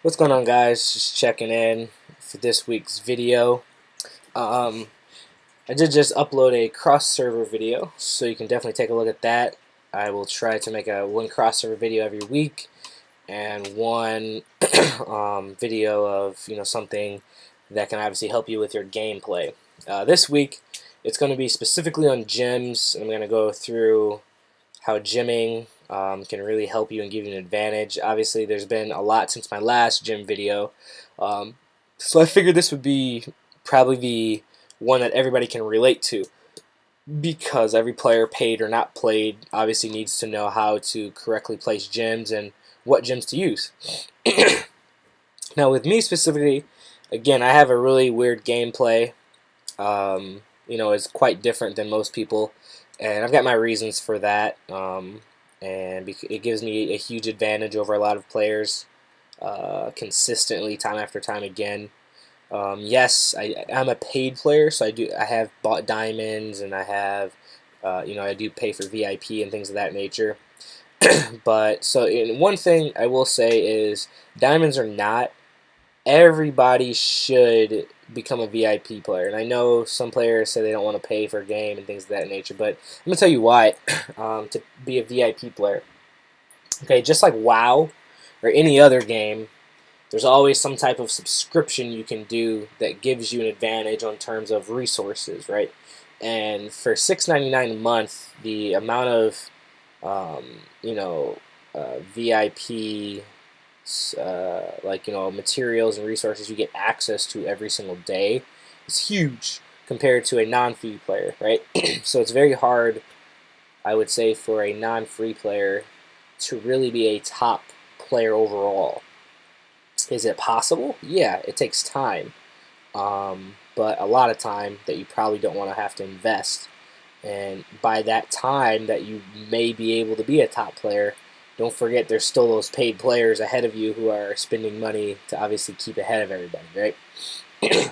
What's going on, guys? Just checking in for this week's video. I did just upload a cross-server video, so you can definitely take a look at that. I will try to make one cross-server video every week and one video of something that can obviously help you with your gameplay. This week, it's going to be specifically on gyms. I'm going to go through how gymming can really help you and give you an advantage. Obviously, there's been a lot since my last gym video, so I figured this would be probably the one that everybody can relate to, because every player, paid or not played, obviously needs to know how to correctly place gyms and what gyms to use. Now, with me specifically, again, I have a really weird gameplay. It's quite different than most people, and I've got my reasons for that. And it gives me a huge advantage over a lot of players, consistently, time after time again. Yes, I'm a paid player, so I have bought diamonds, and I do pay for VIP and things of that nature. But one thing I will say is diamonds are not. Everybody should become a VIP player, and I know some players say they don't want to pay for a game and things of that nature, but I'm gonna tell you why. To be a VIP player, okay, just like WoW or any other game, there's always some type of subscription you can do that gives you an advantage on terms of resources, right? And for $6.99 a month, the amount of VIP materials and resources you get access to every single day is huge compared to a non-free player, right? So it's very hard, I would say, for a non-free player to really be a top player overall. Is it possible? Yeah, it takes time, but a lot of time that you probably don't want to have to invest. And by that time that you may be able to be a top player, don't forget there's still those paid players ahead of you who are spending money to obviously keep ahead of everybody, right?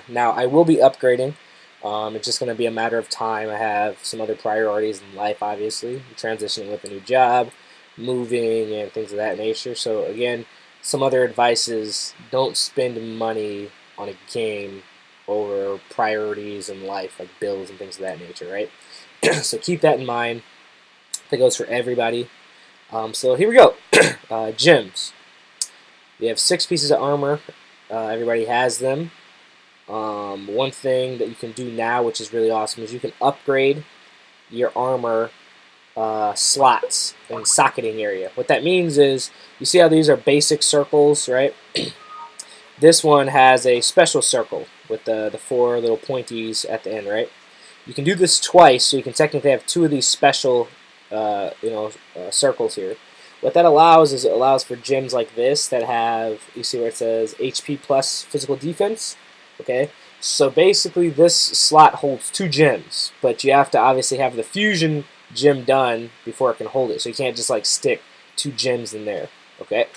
Now, I will be upgrading. It's just going to be a matter of time. I have some other priorities in life, obviously. Transitioning with a new job, moving, and things of that nature. So, again, some other advice is don't spend money on a game over priorities in life, like bills and things of that nature, right? So keep that in mind. That goes for everybody. So here we go. Gyms. We have 6 pieces of armor. Everybody has them. One thing that you can do now, which is really awesome, is you can upgrade your armor slots and socketing area. What that means is, you see how these are basic circles, right? This one has a special circle with the 4 little pointies at the end, right? You can do this twice, so you can technically have 2 of these special circles here. What that allows is it allows for gyms like this that have, you see where it says HP plus physical defense, okay? So basically this slot holds 2 gyms, but you have to obviously have the fusion gym done before it can hold it. So you can't just like stick 2 gyms in there, okay?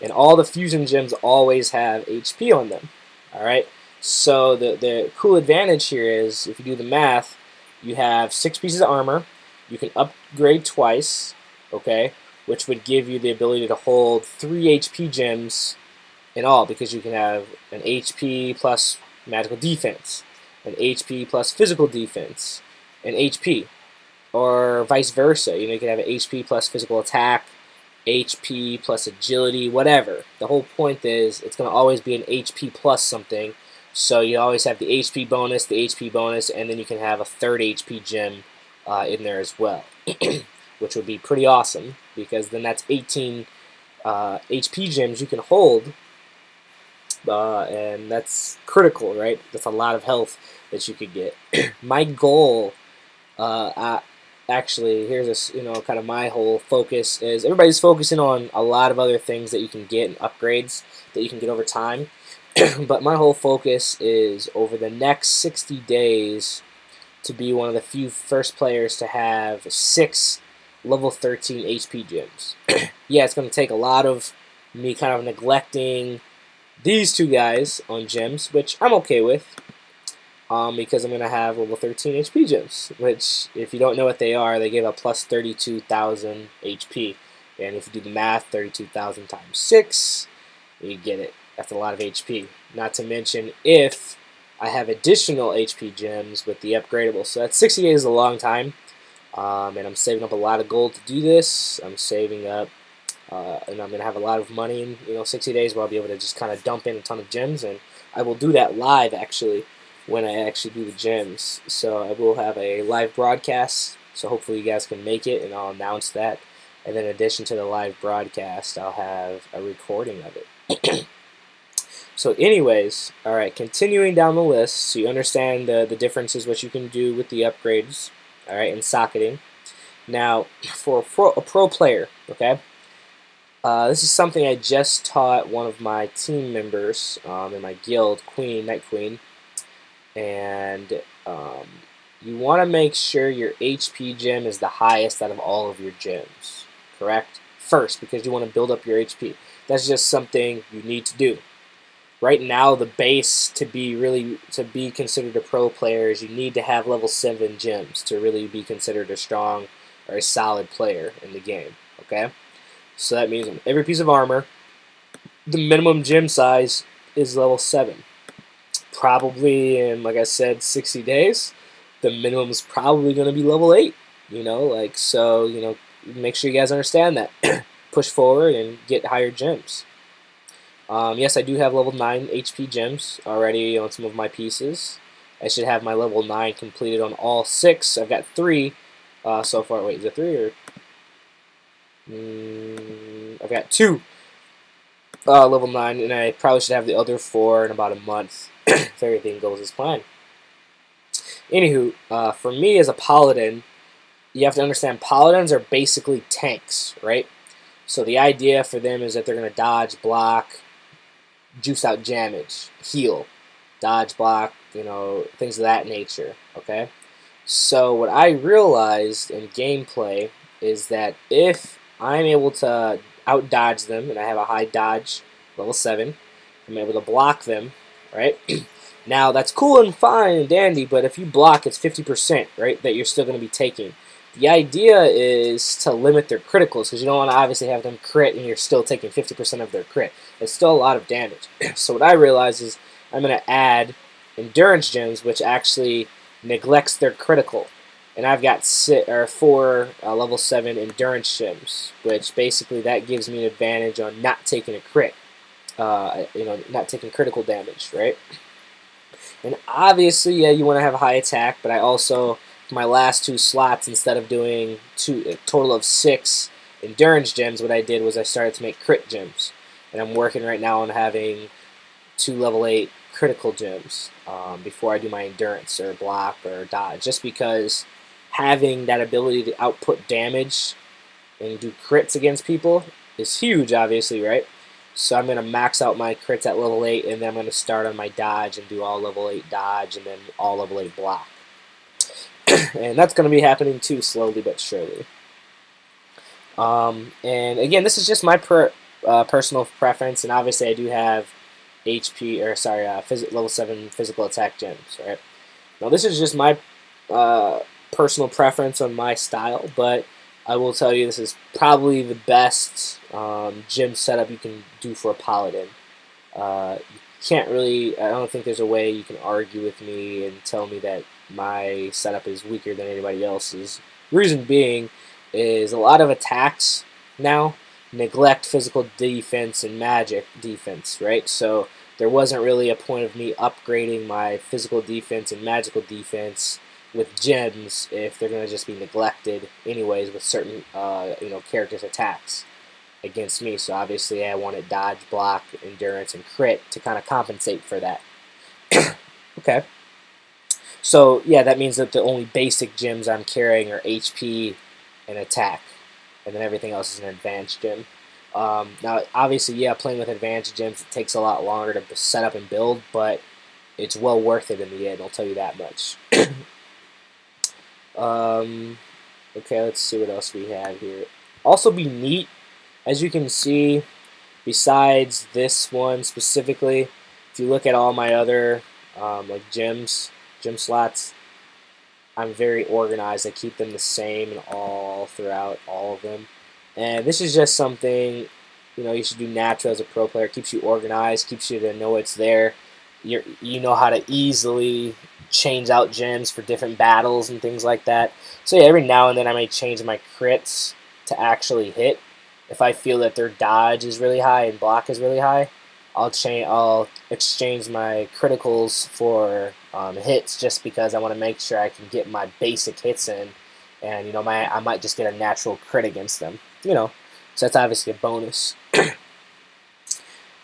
And all the fusion gyms always have HP on them, all right? So the cool advantage here is, if you do the math, you have 6 pieces of armor. You can upgrade twice, okay, which would give you the ability to hold 3 HP gems in all, because you can have an HP plus magical defense, an HP plus physical defense, an HP, or vice versa. You can have an HP plus physical attack, HP plus agility, whatever. The whole point is it's going to always be an HP plus something, so you always have the HP bonus, and then you can have a 3rd HP gem in there as well, which would be pretty awesome, because then that's 18 HP gems you can hold, and that's critical, right? That's a lot of health that you could get. My goal, actually, here's kind of my whole focus is, everybody's focusing on a lot of other things that you can get and upgrades that you can get over time, but my whole focus is over the next 60 days to be one of the few first players to have 6 level 13 HP gems. Yeah, it's going to take a lot of me kind of neglecting these 2 guys on gems, which I'm okay with, because I'm going to have level 13 HP gems, which, if you don't know what they are, they give a plus 32,000 HP. And if you do the math, 32,000 times 6 you get it after a lot of HP. Not to mention if I have additional HP gems with the upgradable. So that's 60 days is a long time, and I'm saving up a lot of gold to do this. I'm saving up, and I'm gonna have a lot of money in 60 days where I'll be able to just kind of dump in a ton of gems, and I will do that live actually when I actually do the gems. So I will have a live broadcast. So hopefully you guys can make it, and I'll announce that. And then in addition to the live broadcast, I'll have a recording of it. So anyways, alright, continuing down the list, so you understand the differences, what you can do with the upgrades, alright, and socketing. Now, for a pro player, okay, this is something I just taught one of my team members in my guild, Night Queen, and you want to make sure your HP gem is the highest out of all of your gems, correct? First, because you want to build up your HP. That's just something you need to do. Right now, the base to be considered a pro player is you need to have level 7 gems to really be considered a strong or a solid player in the game. Okay, so that means on every piece of armor, the minimum gem size is level 7. Probably in, like I said, 60 days, the minimum is probably going to be level 8. So make sure you guys understand that. Push forward and get higher gems. Yes, I do have level 9 HP gems already on some of my pieces. I should have my level 9 completed on all 6. I've got 3 so far. Wait, is it 3 or? I've got 2 level 9, and I probably should have the other 4 in about a month if everything goes as planned. Anywho, for me as a paladin, you have to understand paladins are basically tanks, right? So the idea for them is that they're going to dodge, block, juice out damage, heal, dodge, block, things of that nature, okay? So what I realized in gameplay is that if I'm able to out-dodge them, and I have a high dodge, level 7, I'm able to block them, right? Now, that's cool and fine and dandy, but if you block, it's 50%, right, that you're still going to be taking. The idea is to limit their criticals, because you don't want to obviously have them crit and you're still taking 50% of their crit. It's still a lot of damage. So what I realize is I'm going to add endurance gems, which actually neglects their critical. And I've got 4 level 7 endurance gems, which basically that gives me an advantage on not taking a crit. Not taking critical damage, right? And obviously, yeah, you want to have a high attack, but I also, for my last 2 slots, instead of doing a total of 6 endurance gems, what I did was I started to make crit gems. And I'm working right now on having 2 level 8 critical gems before I do my endurance or block or dodge, just because having that ability to output damage and do crits against people is huge, obviously, right? So I'm going to max out my crits at level 8, and then I'm going to start on my dodge and do all level 8 dodge and then all level 8 block. And that's going to be happening too, slowly but surely. And again, this is just my personal preference, and obviously I do have level 7 physical attack gems, right? Now this is just my personal preference on my style, but I will tell you this is probably the best gym setup you can do for a paladin. You can't really, I don't think there's a way you can argue with me and tell me that my setup is weaker than anybody else's. Reason being is a lot of attacks now neglect physical defense and magic defense, right? So there wasn't really a point of me upgrading my physical defense and magical defense with gems if they're going to just be neglected anyways with certain characters' attacks against me. So obviously I wanted dodge, block, endurance, and crit to kind of compensate for that. Okay. So yeah, that means that the only basic gems I'm carrying are HP and attack, and then everything else is an advanced gem. Now obviously, yeah, playing with advanced gems, it takes a lot longer to set up and build, but it's well worth it in the end, I'll tell you that much. Okay, let's see what else we have here. Also be neat, as you can see, besides this one specifically, if you look at all my other gem slots, I'm very organized. I keep them the same throughout all of them. And this is just something, you should do natural as a pro player. It keeps you organized, keeps you to know it's there. You know how to easily change out gems for different battles and things like that. So yeah, every now and then I may change my crits to actually hit. If I feel that their dodge is really high and block is really high, I'll exchange my criticals for hits, just because I want to make sure I can get my basic hits in, and I might just get a natural crit against them. So that's obviously a bonus.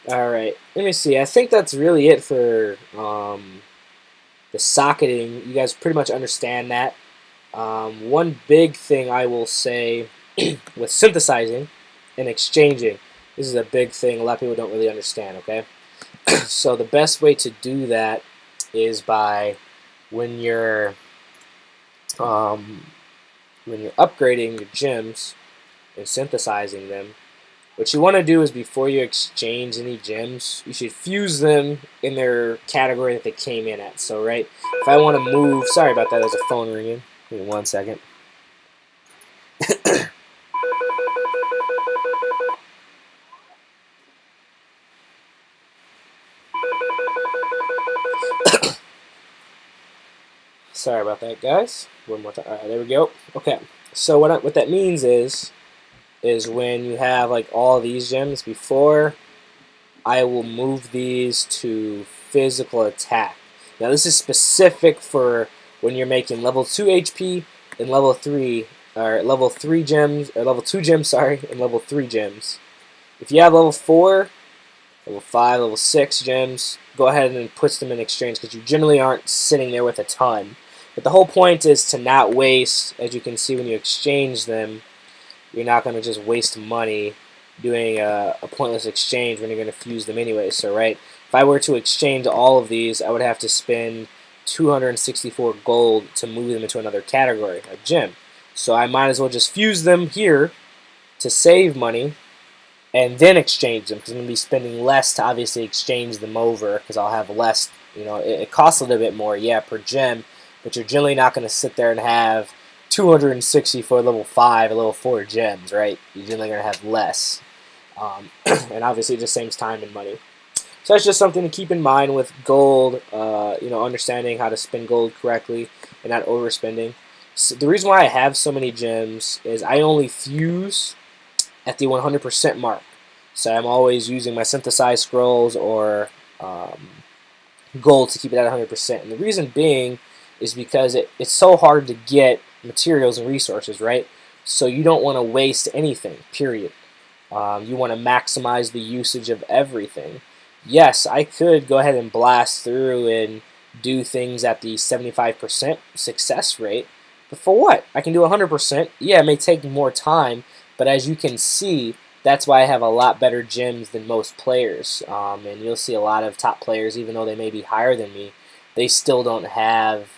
All right, let me see. I think that's really it for the socketing. You guys pretty much understand that. One big thing I will say with synthesizing and exchanging, this is a big thing a lot of people don't really understand, okay? So the best way to do that is by when you're upgrading your gems and synthesizing them, what you want to do is, before you exchange any gems, you should fuse them in their category that they came in at. So, right, if I want to move, sorry about that, there's a phone ringing. Give me 1 second. Sorry about that, guys. One more time. All right, there we go. Okay, so what that means is when you have like all these gems, before I will move these to physical attack. Now this is specific for when you're making level 2 HP and level 3, or level 3 gems, or level 2 gems, sorry, and level 3 gems. If you have level 4, level 5, level 6 gems, go ahead and put them in exchange, because you generally aren't sitting there with a ton. But the whole point is to not waste. As you can see, when you exchange them, you're not going to just waste money doing a pointless exchange when you're going to fuse them anyway. So, right, if I were to exchange all of these, I would have to spend 264 gold to move them into another category, a gem. So I might as well just fuse them here to save money, and then exchange them, because I'm going to be spending less to obviously exchange them over, because I'll have less. It costs a little bit more, yeah, per gem, but you're generally not going to sit there and have 260 for level 5 and level 4 gems, right? You're generally going to have less. And obviously it just saves time and money. So that's just something to keep in mind with gold, understanding how to spend gold correctly and not overspending. So the reason why I have so many gems is I only fuse at the 100% mark. So I'm always using my synthesized scrolls or gold to keep it at 100%. And the reason being is because it's so hard to get materials and resources, right? So you don't want to waste anything, period. You want to maximize the usage of everything. Yes, I could go ahead and blast through and do things at the 75% success rate, but for what? I can do 100%. Yeah, it may take more time, but as you can see, that's why I have a lot better gems than most players. And you'll see a lot of top players, even though they may be higher than me, they still don't have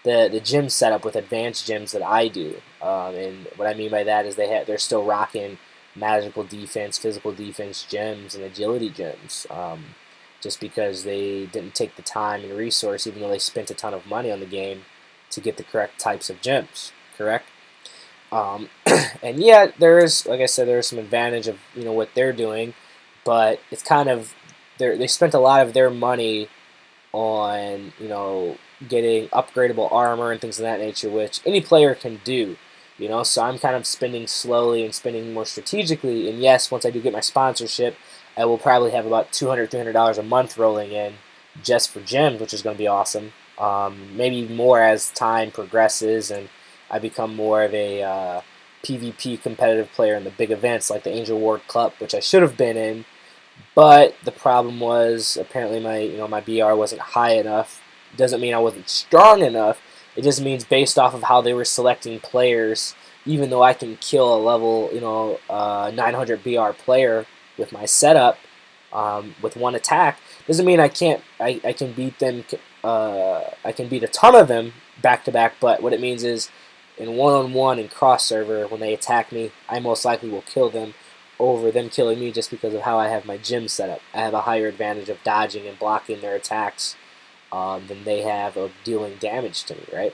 the gym setup with advanced gems that I do. And what I mean by that is they're still rocking magical defense, physical defense gems, and agility gems. Just because they didn't take the time and resource, even though they spent a ton of money on the game, to get the correct types of gems. Correct? And yeah, like I said, there's some advantage of what they're doing, but it's kind of they spent a lot of their money on getting upgradable armor and things of that nature, which any player can do. So I'm kind of spending slowly and spending more strategically. And yes, once I do get my sponsorship, I will probably have about $200, $300 a month rolling in just for gems, which is going to be awesome. Maybe more as time progresses and I become more of a PvP competitive player in the big events like the Angel Ward Cup, which I should have been in. But the problem was apparently my BR wasn't high enough. Doesn't mean I wasn't strong enough. It just means based off of how they were selecting players, even though I can kill a level 900 BR player with my setup with one attack, doesn't mean I can't. I can beat them. I can beat a ton of them back to back. But what it means is, in one-on-one and cross server, when they attack me, I most likely will kill them over them killing me, just because of how I have my gym set up. I have a higher advantage of dodging and blocking their attacks than they have of dealing damage to me, right?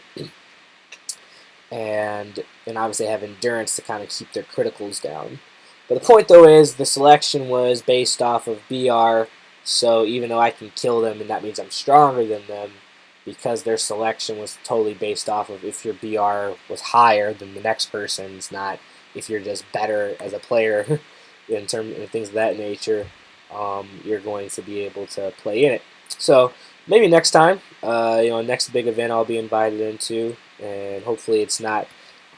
And obviously I have endurance to kind of keep their criticals down. But the point though is the selection was based off of BR, so even though I can kill them and that means I'm stronger than them, because their selection was totally based off of if your BR was higher than the next person's, not if you're just better as a player in terms of things of that nature, you're going to be able to play in it. So maybe next time, next big event I'll be invited into, and hopefully it's not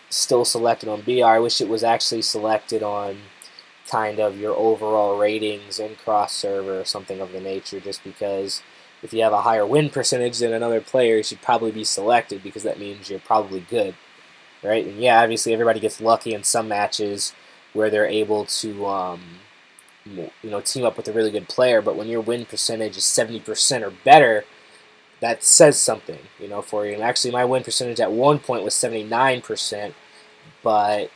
still selected on BR. I wish it was actually selected on kind of your overall ratings in cross server or something of the nature, just because if you have a higher win percentage than another player, you should probably be selected because that means you're probably good, right? And yeah, obviously everybody gets lucky in some matches where they're able to team up with a really good player, but when your win percentage is 70% or better, that says something, for you. And actually, my win percentage at one point was 79%, but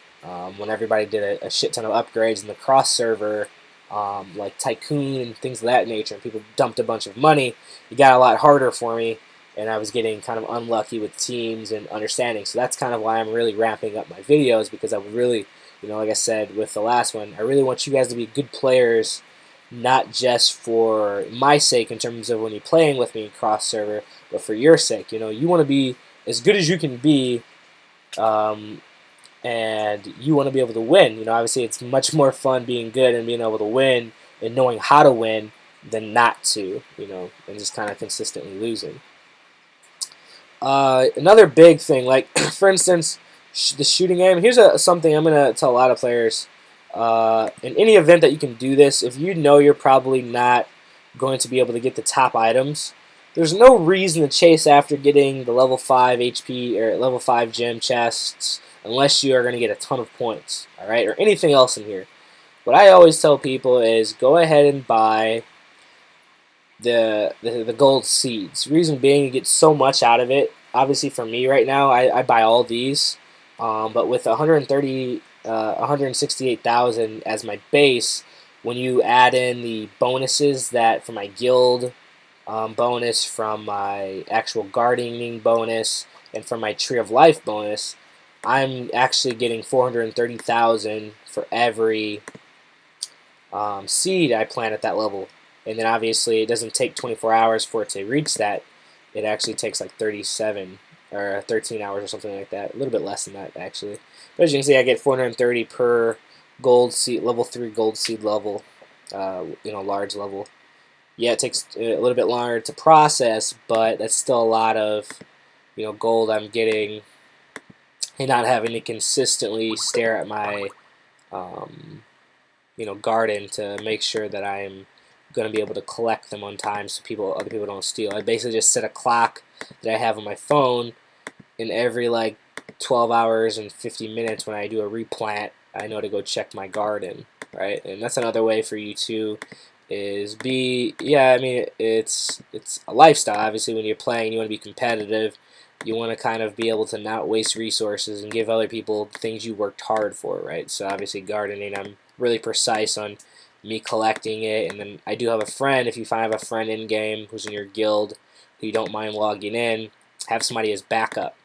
when everybody did a shit ton of upgrades in the cross server, like Tycoon and things of that nature, and people dumped a bunch of money, it got a lot harder for me, and I was getting kind of unlucky with teams and understanding. So that's kind of why I'm really ramping up my videos, because I would really, like I said with the last one, I really want you guys to be good players, not just for my sake in terms of when you're playing with me in cross server, but for your sake. You want to be as good as you can be, and you want to be able to win. Obviously it's much more fun being good and being able to win and knowing how to win than not to, and just kind of consistently losing. Another big thing, like for instance, the shooting game. Here's something I'm gonna tell a lot of players. In any event that you can do this, if you know you're probably not going to be able to get the top items, there's no reason to chase after getting the level 5 HP or level 5 gem chests unless you are going to get a ton of points, alright, or anything else in here. What I always tell people is go ahead and buy the gold seeds. Reason being, you get so much out of it. Obviously for me right now, I buy all these, but with 168,000 as my base, when you add in the bonuses that for my guild bonus, from my actual gardening bonus, and from my Tree of Life bonus, I'm actually getting 430,000 for every seed I plant at that level. And then obviously it doesn't take 24 hours for it to reach that. It actually takes like 37 or 13 hours or something like that. A little bit less than that actually. But as you can see, I get 430 per gold seed, level 3 gold seed level, large level. Yeah, it takes a little bit longer to process, but that's still a lot of, gold I'm getting, and not having to consistently stare at my, garden to make sure that I'm going to be able to collect them on time so other people don't steal. I basically just set a clock that I have on my phone, and every like 12 hours and 50 minutes when I do a replant, I know to go check my garden, right? And that's another way for you to it's a lifestyle. Obviously when you're playing, you want to be competitive. You want to kind of be able to not waste resources and give other people things you worked hard for, right? So obviously gardening, I'm really precise on me collecting it. And then I do have a friend, if you have a friend in game who's in your guild who you don't mind logging in, have somebody as backup,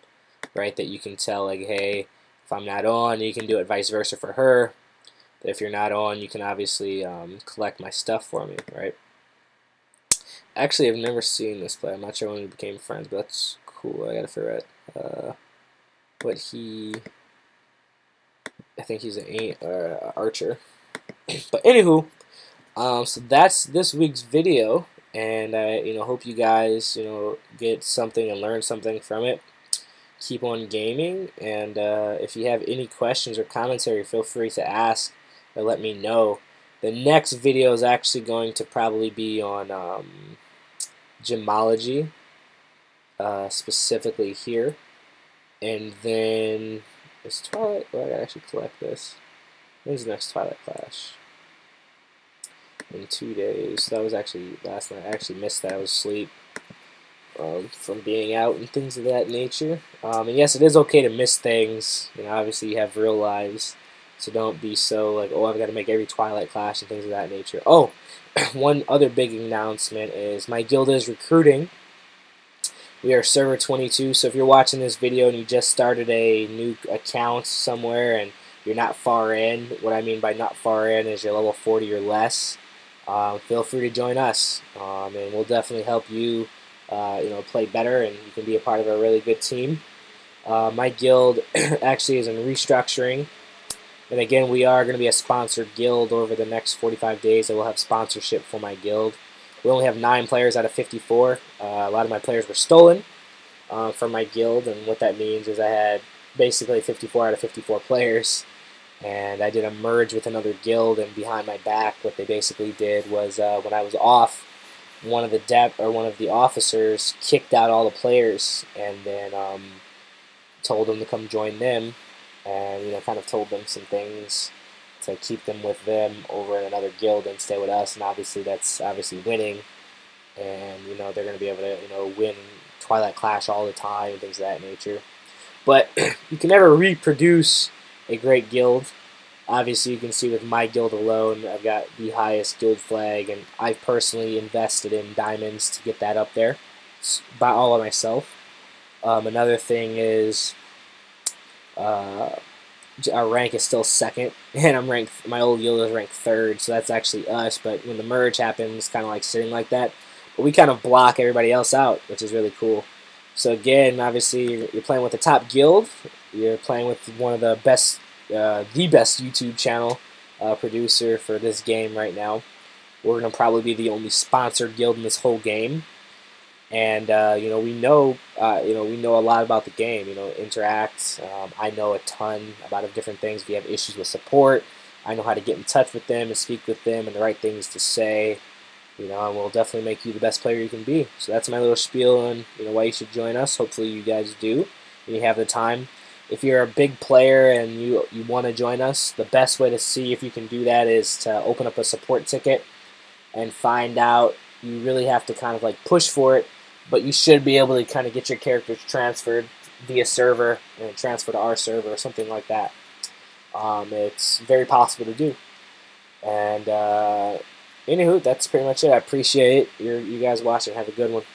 right? That you can tell, like, hey, if I'm not on, you can do it vice versa for her. But if you're not on, you can obviously collect my stuff for me, right? Actually, I've never seen this play. I'm not sure when we became friends, but that's cool. I gotta figure out what he. I think he's an archer. But anywho, so that's this week's video, and I hope you guys get something and learn something from it. Keep on gaming, and if you have any questions or commentary, feel free to ask or let me know. The next video is actually going to probably be on gemology, specifically here, and then is Twilight. Oh, I gotta actually collect this. When's the next Twilight Clash? In 2 days. That was actually last night. I actually missed that. I was asleep from being out and things of that nature. And yes, it is okay to miss things. Obviously you have real lives, so don't be so like, oh, I've got to make every Twilight Clash and things of that nature. Oh, one other big announcement is my guild is recruiting. We are server 22, so if you're watching this video and you just started a new account somewhere and you're not far in. What I mean by not far in is you're level 40 or less. Feel free to join us, and we'll definitely help you, play better, and you can be a part of a really good team. My guild actually is in restructuring, and again, we are going to be a sponsored guild over the next 45 days. I will have sponsorship for my guild. We only have 9 players out of 54. A lot of my players were stolen from my guild, and what that means is I had basically 54 out of 54 players, and I did a merge with another guild, and behind my back what they basically did was when I was off, one of the officers kicked out all the players, and then told them to come join them, and kind of told them some things to keep them with them over in another guild and stay with us, and obviously that's obviously winning, and they're going to be able to win Twilight Clash all the time and things of that nature. But you can never reproduce a great guild. Obviously, you can see with my guild alone, I've got the highest guild flag, and I've personally invested in diamonds to get that up there by all of myself. Another thing is our rank is still second, and I'm ranked. My old guild is ranked third, so that's actually us. But when the merge happens, kind of like sitting like that, but we kind of block everybody else out, which is really cool. So again, obviously, you're playing with the top guild. You're playing with one of the best YouTube channel producer for this game right now. We're gonna probably be the only sponsored guild in this whole game, and we know a lot about the game. Interact. I know a ton about different things. If you have issues with support, I know how to get in touch with them and speak with them and the right things to say. And we'll definitely make you the best player you can be. So that's my little spiel on why you should join us. Hopefully you guys do, and you have the time. If you're a big player and you want to join us, the best way to see if you can do that is to open up a support ticket and find out. You really have to kind of like push for it, but you should be able to kind of get your characters transferred via server and transfer to our server or something like that. It's very possible to do. And anywho, that's pretty much it. I appreciate you guys watching. Have a good one.